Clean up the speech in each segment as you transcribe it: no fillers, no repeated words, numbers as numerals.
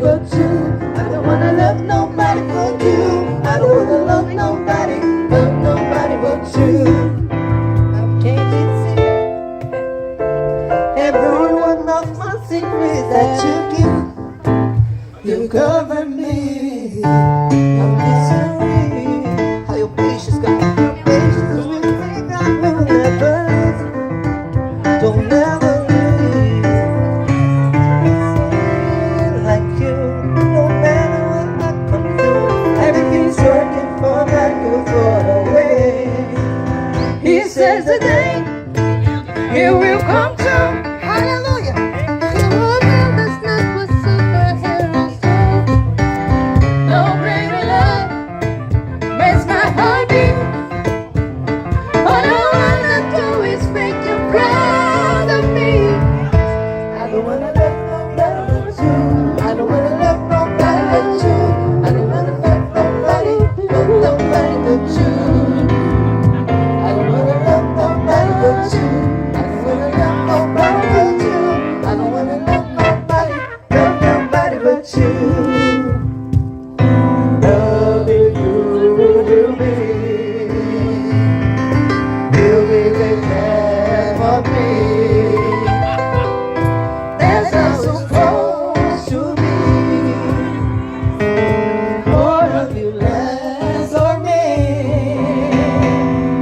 but you. I don't wanna love nobody but you. I don't wanna love nobody but you. Can't you see? Every one of my secrets that you keep, you cover me. I'm misery. How your patience got your patience will take on me never. Don't ever leave. Like you, no matter what I come through, everything's working for my good for the way. He says the day it will come true. Hallelujah. No greater love makes my heart beat. All I wanna do is make you proud of me. I don't wanna love nobody but you. I don't wanna love nobody but you. I don't wanna love nobody but you. I don't wanna love nobody but you. I don't wanna love nobody but you. I don't wanna love nobody but you. Loving you will be the death of me. That's how it's supposed to be. More of you, less of me.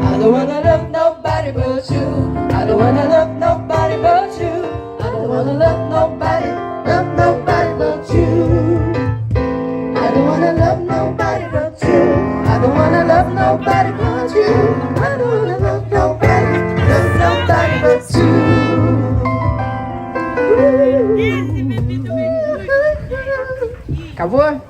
I don't wanna love nobody but you. I don't wanna love nobody but you. I don't wanna love nobody but you. I don't wanna love nobody but you. I don't wanna love nobody but you. I don't wanna love nobody but you. Acabou?